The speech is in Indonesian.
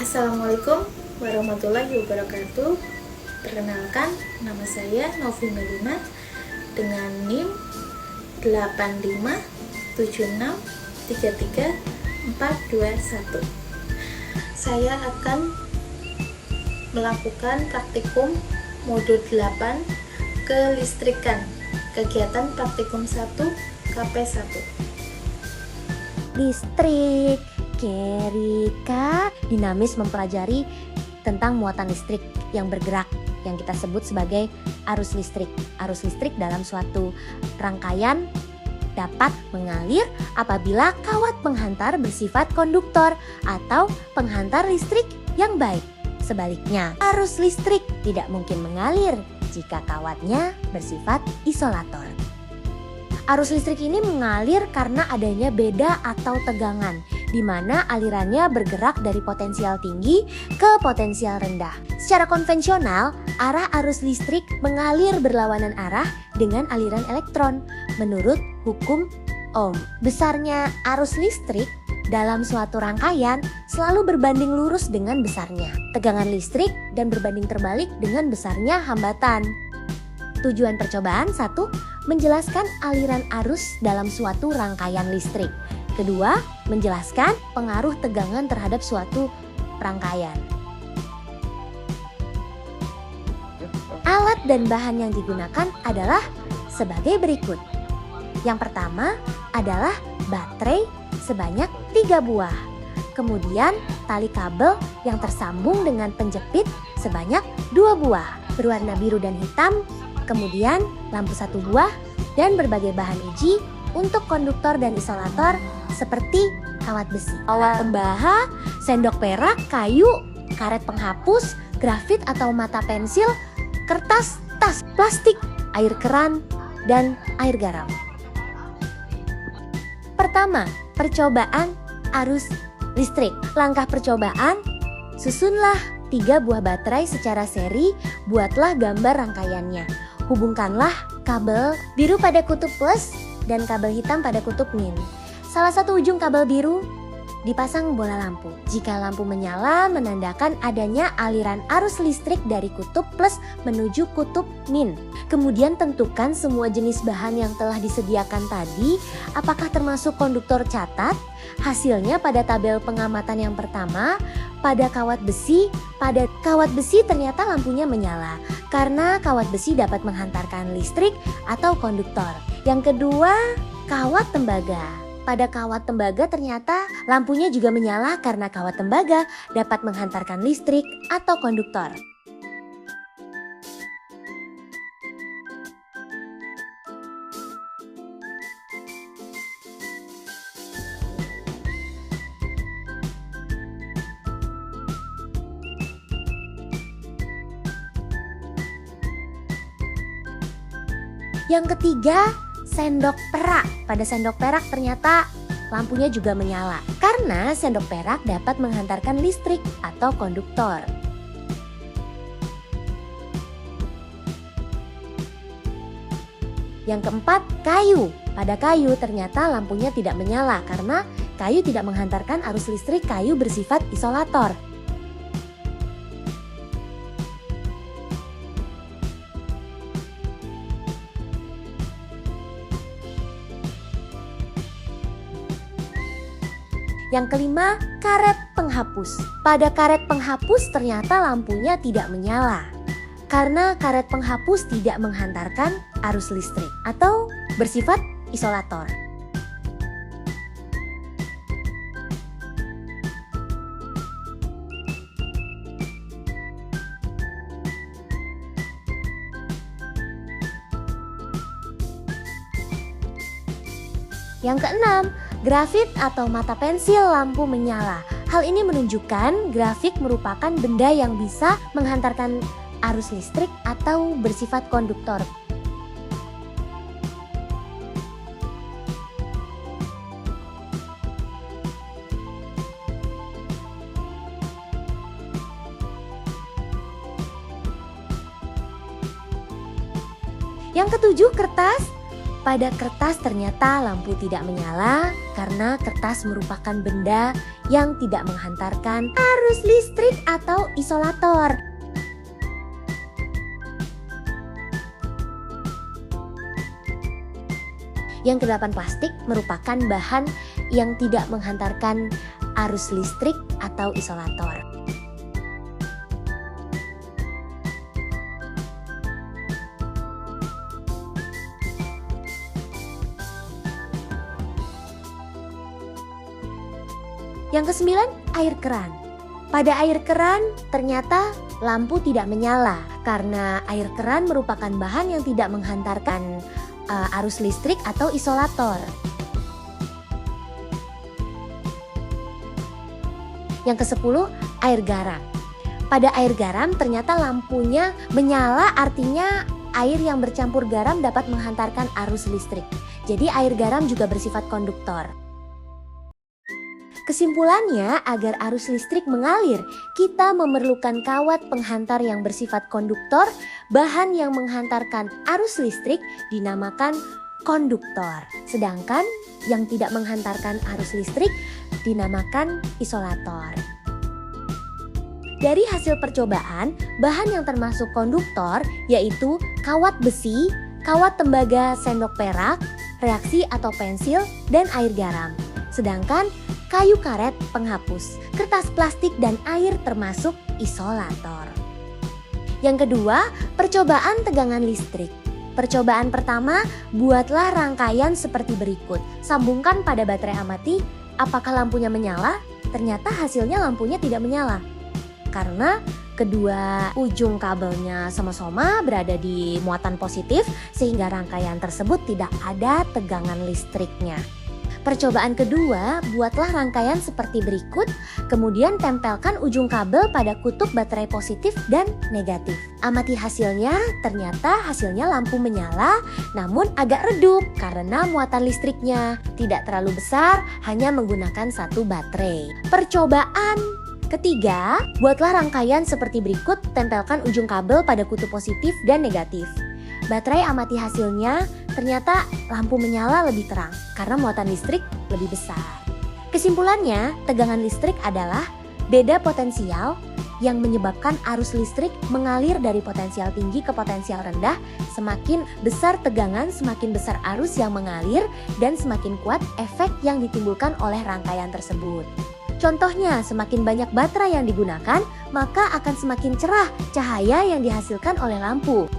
Assalamualaikum warahmatullahi wabarakatuh. Perkenalkan, nama saya Novi Melina dengan NIM 857633421. Saya akan melakukan praktikum modul 8 kelistrikan, kegiatan praktikum 1 KP1. Listrik, Kerika, dinamis mempelajari tentang muatan listrik yang bergerak yang kita sebut sebagai arus listrik. Arus listrik dalam suatu rangkaian dapat mengalir apabila kawat penghantar bersifat konduktor atau penghantar listrik yang baik. Sebaliknya, arus listrik tidak mungkin mengalir jika kawatnya bersifat isolator. Arus listrik ini mengalir karena adanya beda atau tegangan, di mana alirannya bergerak dari potensial tinggi ke potensial rendah. Secara konvensional, arah arus listrik mengalir berlawanan arah dengan aliran elektron menurut hukum Ohm. Besarnya arus listrik dalam suatu rangkaian selalu berbanding lurus dengan besarnya tegangan listrik dan berbanding terbalik dengan besarnya hambatan. Tujuan percobaan 1. Menjelaskan aliran arus dalam suatu rangkaian listrik. Kedua, menjelaskan pengaruh tegangan terhadap suatu rangkaian. Alat dan bahan yang digunakan adalah sebagai berikut. Yang pertama adalah baterai sebanyak 3 buah. Kemudian tali kabel yang tersambung dengan penjepit sebanyak 2 buah berwarna biru dan hitam. Kemudian lampu 1 buah dan berbagai bahan uji untuk konduktor dan isolator seperti kawat besi, kawat tembaga, sendok perak, kayu, karet penghapus, grafit atau mata pensil, kertas, tas, plastik, air keran, dan air garam. Pertama, percobaan arus listrik. Langkah percobaan, susunlah 3 buah baterai secara seri, buatlah gambar rangkaiannya. Hubungkanlah kabel biru pada kutub plus dan kabel hitam pada kutub min. Salah satu ujung kabel biru dipasang bola lampu. Jika lampu menyala, menandakan adanya aliran arus listrik dari kutub plus menuju kutub min. Kemudian tentukan semua jenis bahan yang telah disediakan tadi, apakah termasuk konduktor catat. Hasilnya pada tabel pengamatan yang pertama, pada kawat besi ternyata lampunya menyala karena kawat besi dapat menghantarkan listrik atau konduktor. Yang kedua, kawat tembaga. Pada kawat tembaga ternyata lampunya juga menyala karena kawat tembaga dapat menghantarkan listrik atau konduktor. Yang ketiga, sendok perak. Pada sendok perak ternyata lampunya juga menyala karena sendok perak dapat menghantarkan listrik atau konduktor. Yang keempat, kayu. Pada kayu ternyata lampunya tidak menyala karena kayu tidak menghantarkan arus listrik, kayu bersifat isolator. Yang kelima, karet penghapus. Pada karet penghapus ternyata lampunya tidak menyala karena karet penghapus tidak menghantarkan arus listrik atau bersifat isolator. Yang keenam, grafit atau mata pensil lampu menyala. Hal ini menunjukkan grafit merupakan benda yang bisa menghantarkan arus listrik atau bersifat konduktor. Yang ketujuh, kertas Pada kertas ternyata lampu tidak menyala karena kertas merupakan benda yang tidak menghantarkan arus listrik atau isolator. Yang kedelapan, plastik merupakan bahan yang tidak menghantarkan arus listrik atau isolator. Yang kesembilan, air keran. Pada air keran ternyata lampu tidak menyala karena air keran merupakan bahan yang tidak menghantarkan arus listrik atau isolator. Yang ke-10, air garam. Pada air garam ternyata lampunya menyala, artinya air yang bercampur garam dapat menghantarkan arus listrik. Jadi air garam juga bersifat konduktor. Kesimpulannya, agar arus listrik mengalir, kita memerlukan kawat penghantar yang bersifat konduktor. Bahan yang menghantarkan arus listrik dinamakan konduktor. Sedangkan yang tidak menghantarkan arus listrik dinamakan isolator. Dari hasil percobaan, bahan yang termasuk konduktor yaitu kawat besi, kawat tembaga sendok perak, reaksi atau pensil, dan air garam. Sedangkan kayu karet penghapus, kertas plastik dan air termasuk isolator. Yang kedua, percobaan tegangan listrik. Percobaan pertama, buatlah rangkaian seperti berikut. Sambungkan pada baterai amati, apakah lampunya menyala? Ternyata hasilnya lampunya tidak menyala. Karena kedua ujung kabelnya sama-sama berada di muatan positif sehingga rangkaian tersebut tidak ada tegangan listriknya. Percobaan kedua, buatlah rangkaian seperti berikut, kemudian tempelkan ujung kabel pada kutub baterai positif dan negatif. Amati hasilnya, ternyata hasilnya lampu menyala namun agak redup karena muatan listriknya tidak terlalu besar, hanya menggunakan satu baterai. Percobaan ketiga, buatlah rangkaian seperti berikut, tempelkan ujung kabel pada kutub positif dan negatif. Baterai amati hasilnya, ternyata lampu menyala lebih terang karena muatan listrik lebih besar. Kesimpulannya, tegangan listrik adalah beda potensial yang menyebabkan arus listrik mengalir dari potensial tinggi ke potensial rendah. Semakin besar tegangan, semakin besar arus yang mengalir dan semakin kuat efek yang ditimbulkan oleh rangkaian tersebut. Contohnya, semakin banyak baterai yang digunakan, maka akan semakin cerah cahaya yang dihasilkan oleh lampu.